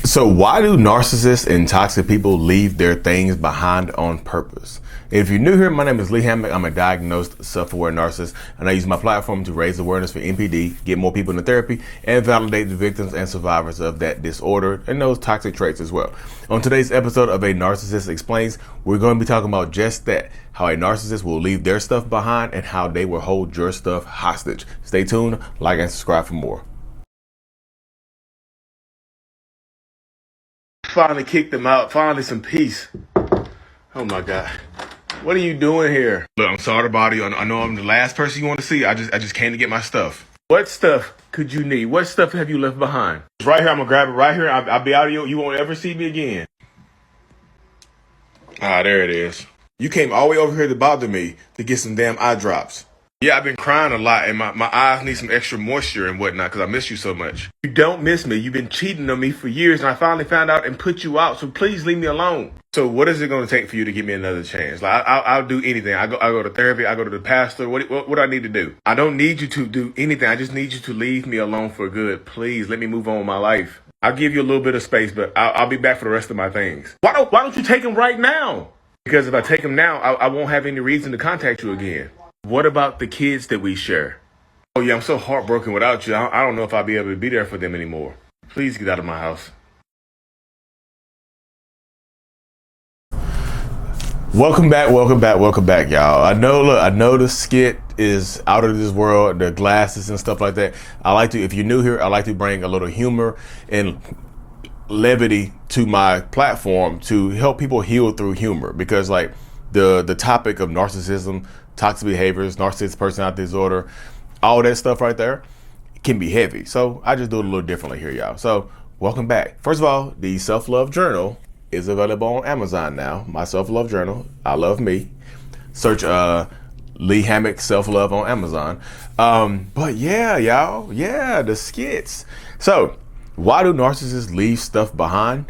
So why do narcissists and toxic people leave their things behind on purpose? If you're new here, my name is Lee Hammock. I'm a diagnosed self-aware narcissist, and I use my platform to raise awareness for NPD, get more people into therapy, and validate the victims and survivors of that disorder and those toxic traits as well. On today's episode of A Narcissist Explains, we're going to be talking about just that, how a narcissist will leave their stuff behind and how they will hold your stuff hostage. Stay tuned, like and subscribe for more. Finally kicked them out. Finally some peace. Oh my God. What are you doing here? Look, I'm sorry to bother you. I know I'm the last person you want to see. I just came to get my stuff. What stuff could you need? What stuff have you left behind? It's right here. I'm gonna grab it right here. I'll be out of you. You won't ever see me again. Ah, there it is. You came all the way over here to bother me to get some damn eye drops. Yeah, I've been crying a lot, and my eyes need some extra moisture and whatnot because I miss you so much. You don't miss me. You've been cheating on me for years, and I finally found out and put you out, so please leave me alone. So what is it going to take for you to give me another chance? Like I'll do anything. I go to therapy. I go to the pastor. What do I need to do? I don't need you to do anything. I just need you to leave me alone for good. Please let me move on with my life. I'll give you a little bit of space, but I'll be back for the rest of my things. Why don't you take them right now? Because if I take them now, I won't have any reason to contact you again. What about the kids that we share? Oh yeah, I'm so heartbroken without you. I don't know if I'll be able to be there for them anymore. Please get out of my house. Welcome back, y'all. I know the skit is out of this world, the glasses and stuff like that. If you're new here, I like to bring a little humor and levity to my platform to help people heal through humor, because like the topic of narcissism, toxic behaviors, narcissistic personality disorder, all that stuff right there can be heavy. So I just do it a little differently here, y'all. So welcome back. First of all, the self-love journal is available on Amazon now. My self-love journal, I Love Me. Search Lee Hammock self-love on Amazon. But yeah, y'all, yeah, the skits. So why do narcissists leave stuff behind?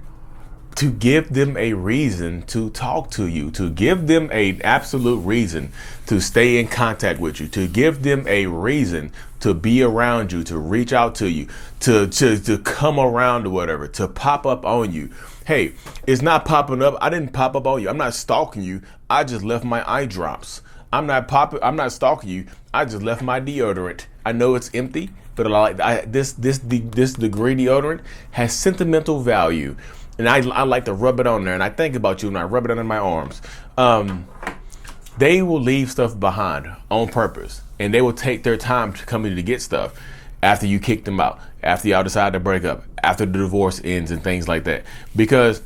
To give them a reason to talk to you, to give them an absolute reason to stay in contact with you, to give them a reason to be around you, to reach out to you, to come around or whatever, to pop up on you. Hey, it's not popping up. I didn't pop up on you. I'm not stalking you. I just left my eye drops. I'm not stalking you. I just left my deodorant. I know it's empty, but this degree deodorant has sentimental value. And I like to rub it on there, and I think about you and I rub it under my arms. They will leave stuff behind on purpose, and they will take their time to come in to get stuff after you kick them out, after y'all decide to break up, after the divorce ends and things like that. Because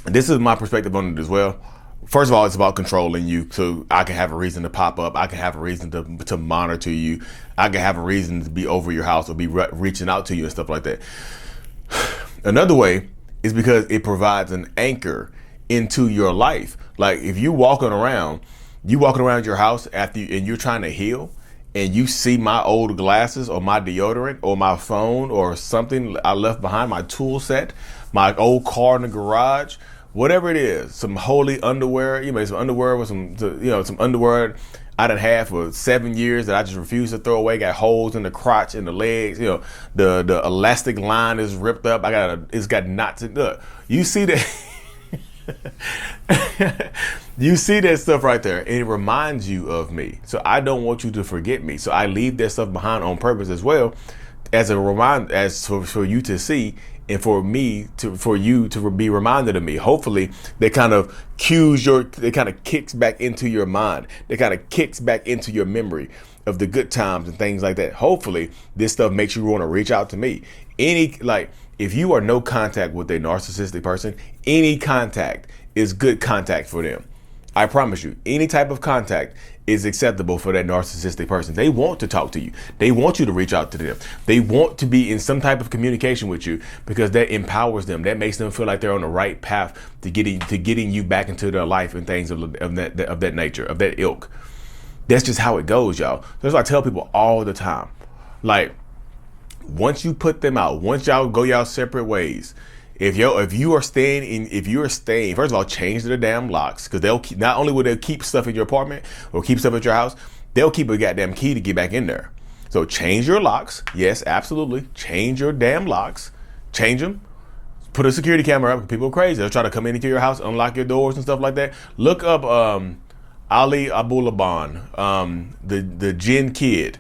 this is my perspective on it as well. First of all, it's about controlling you, so I can have a reason to pop up. I can have a reason to monitor you. I can have a reason to be over your house or be reaching out to you and stuff like that. Another way is because it provides an anchor into your life. Like if you walking around your house and you're trying to heal, and you see my old glasses or my deodorant or my phone or something I left behind, my tool set, my old car in the garage, whatever it is, some holy underwear, some underwear with some underwear I done had for 7 years that I just refuse to throw away, got holes in the crotch and the legs, the elastic line is ripped up. It's got knots in it. You see that you see that stuff right there, and it reminds you of me. So I don't want you to forget me. So I leave that stuff behind on purpose as well, as a reminder, as for you to see, and for you to be reminded of me. Hopefully that kind of kicks back into your mind. That kind of kicks back into your memory of the good times and things like that. Hopefully this stuff makes you want to reach out to me. If you are no contact with a narcissistic person, any contact is good contact for them. I promise you, any type of contact is acceptable for that narcissistic person. They want to talk to you. They want you to reach out to them. They want to be in some type of communication with you because that empowers them. That makes them feel like they're on the right path to getting you back into their life and things of that nature, of that ilk. That's just how it goes, y'all. That's what I tell people all the time. Like, once you put them out, once y'all go y'all separate ways, if you are staying, first of all, change the damn locks, because not only will they keep stuff in your apartment or keep stuff at your house, they'll keep a goddamn key to get back in there. So change your locks. Yes, absolutely. Change your damn locks. Change them. Put a security camera up. People are crazy. They'll try to come into your house, unlock your doors and stuff like that. Look up Ali Abulaban, the Jinn kid.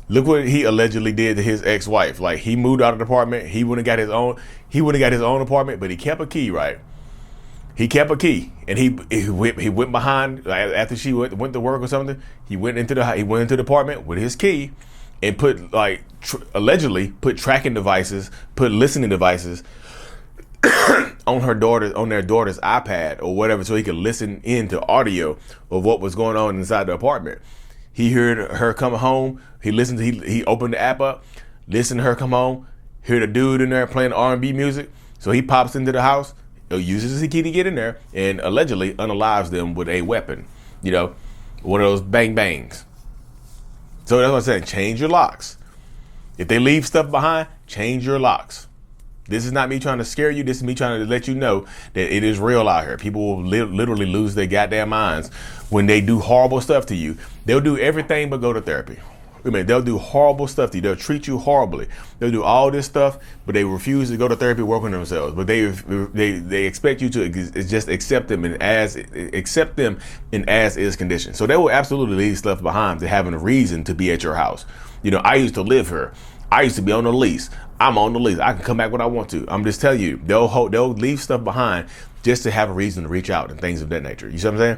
Look what he allegedly did to his ex-wife. Like, he moved out of the apartment. He wouldn't have got his own. He wouldn't have got his own apartment, but he kept a key, right? He kept a key, and he went behind, like, after she went to work or something. He went into the apartment with his key, and put allegedly put tracking devices, put listening devices on their daughter's iPad or whatever, so he could listen into audio of what was going on inside the apartment. He heard her come home. He opened the app up, listened to her come home, heard a dude in there playing R&B music. So he pops into the house, uses his key to get in there, and allegedly unalives them with a weapon. You know, one of those bang bangs. So that's what I'm saying. Change your locks. If they leave stuff behind, change your locks. This is not me trying to scare you. This is me trying to let you know that it is real out here. People will literally lose their goddamn minds when they do horrible stuff to you. They'll do everything but go to therapy. I mean, they'll do horrible stuff to you. They'll treat you horribly. They'll do all this stuff, but they refuse to go to therapy, work on themselves. But they expect you to just accept them in as is conditions. So they will absolutely leave stuff behind to having a reason to be at your house. You know, I used to live here. I used to be on the lease. I'm on the lease. I can come back when I want to. I'm just telling you, they'll leave stuff behind just to have a reason to reach out and things of that nature. You see what I'm saying?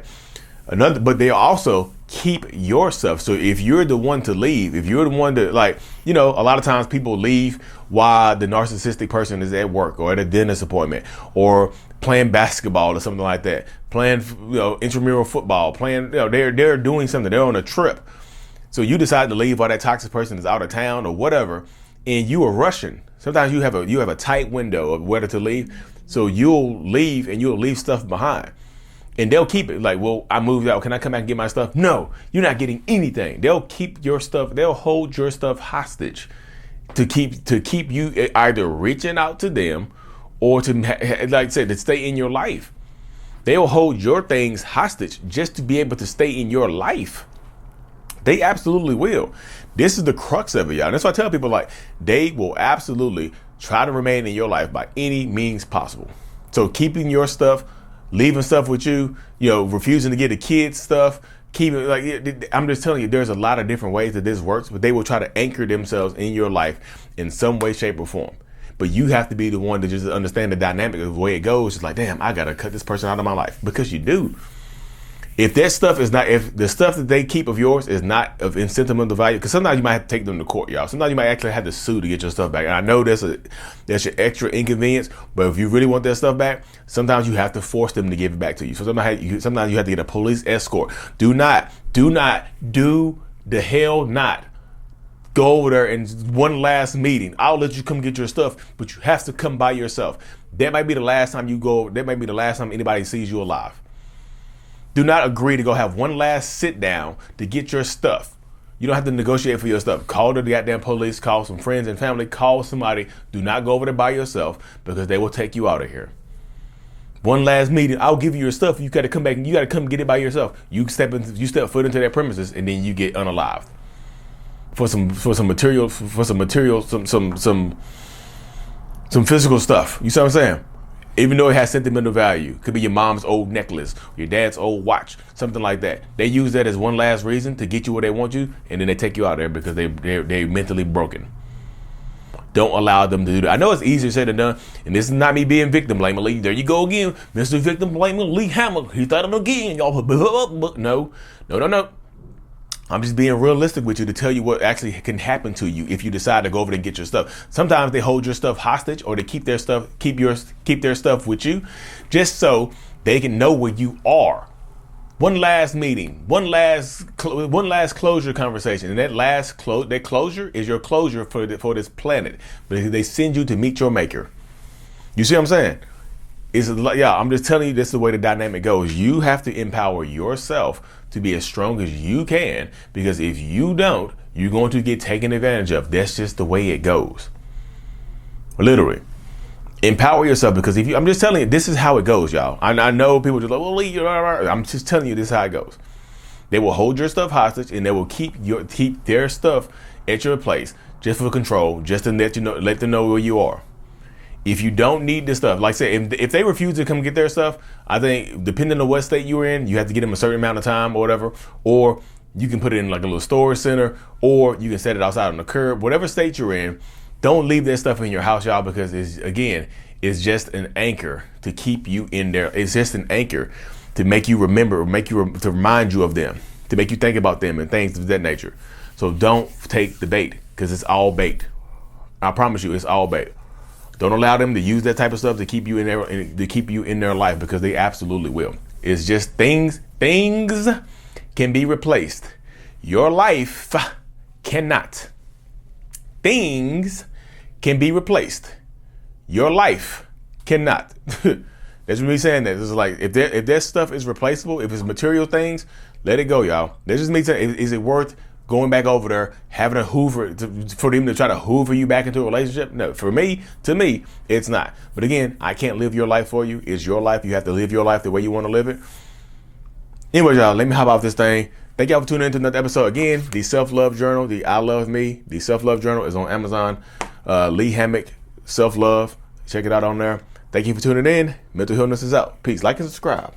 But they also keep your stuff. So if you're the one to leave, if you're the one to, like, you know, a lot of times people leave while the narcissistic person is at work or at a dentist appointment or playing basketball or something like that, playing, you know, intramural football, playing, you know, they're doing something. They're on a trip. So you decide to leave while that toxic person is out of town or whatever, and you are rushing. Sometimes you have a tight window of whether to leave. So you'll leave and you'll leave stuff behind. And they'll keep it. Like, well, I moved out. Can I come back and get my stuff? No, you're not getting anything. They'll keep your stuff. They'll hold your stuff hostage to keep you either reaching out to them or to, like I said, to stay in your life. They'll hold your things hostage just to be able to stay in your life. They absolutely will. This is the crux of it, y'all. And that's why I tell people, like, they will absolutely try to remain in your life by any means possible. So keeping your stuff, leaving stuff with you, you know, refusing to get the kids stuff, keeping, like, I'm just telling you, there's a lot of different ways that this works, but they will try to anchor themselves in your life in some way, shape, or form. But you have to be the one to just understand the dynamic of the way it goes. It's like, damn, I got to cut this person out of my life, because you do. If that stuff is not, if the stuff that they keep of yours is not of sentimental value, because sometimes you might have to take them to court, y'all. Sometimes you might actually have to sue to get your stuff back. And I know that's your extra inconvenience, but if you really want that stuff back, sometimes you have to force them to give it back to you. So sometimes you have to get a police escort. Do the hell not go over there in one last meeting. I'll let you come get your stuff, but you have to come by yourself. That might be the last time you go. That might be the last time anybody sees you alive. Do not agree to go have one last sit down to get your stuff. You don't have to negotiate for your stuff. Call the goddamn police, call some friends and family, call somebody. Do not go over there by yourself, because they will take you out of here. One last meeting, I'll give you your stuff. You got to come back and you got to come get it by yourself. You step foot into that premises, and then you get unalived for some material, some physical stuff. You see what I'm saying? Even though it has sentimental value. Could be your mom's old necklace, your dad's old watch, something like that. They use that as one last reason to get you where they want you, and then they take you out there because they're mentally broken. Don't allow them to do that. I know it's easier said than done, and this is not me being victim blaming Lee. There you go again, Mr. Victim blaming Lee Hammer. He thought it again, y'all. No. I'm just being realistic with you to tell you what actually can happen to you if you decide to go over there and get your stuff. Sometimes they hold your stuff hostage, or they keep their stuff with you, just so they can know where you are. One last meeting, one last closure conversation, and that closure is your closure for this planet. But they send you to meet your maker. You see what I'm saying? I'm just telling you, this is the way the dynamic goes. You have to empower yourself to be as strong as you can, because if you don't, you're going to get taken advantage of. That's just the way it goes. Literally. Empower yourself, because I'm just telling you, this is how it goes, y'all. I know people just like, well, Lee, I'm just telling you, this is how it goes. They will hold your stuff hostage, and they will keep their stuff at your place just for control, just to let them know where you are. If you don't need this stuff, like I said, if they refuse to come get their stuff, I think depending on what state you're in, you have to get them a certain amount of time or whatever, or you can put it in like a little storage center, or you can set it outside on the curb. Whatever state you're in, don't leave that stuff in your house, y'all, because it's just an anchor to keep you in there. It's just an anchor to make you remember, to remind you of them, to make you think about them and things of that nature. So don't take the bait, because it's all bait. I promise you, it's all bait. Don't allow them to use that type of stuff to keep you in their life, because they absolutely will. It's just things can be replaced. Your life cannot. Things can be replaced. Your life cannot. That's me saying that. It's like if that stuff is replaceable, if it's material things, let it go, y'all. That's just me saying, is it worth going back over there, having a for them to try to hoover you back into a relationship? No, to me, it's not. But again, I can't live your life for you. It's your life. You have to live your life the way you want to live it. Anyway, y'all, let me hop off this thing. Thank y'all for tuning in to another episode. Again, the Self-Love Journal, the I Love Me, the Self-Love Journal is on Amazon. Lee Hammock, Self-Love. Check it out on there. Thank you for tuning in. Mental Healness is out. Peace. Like and subscribe.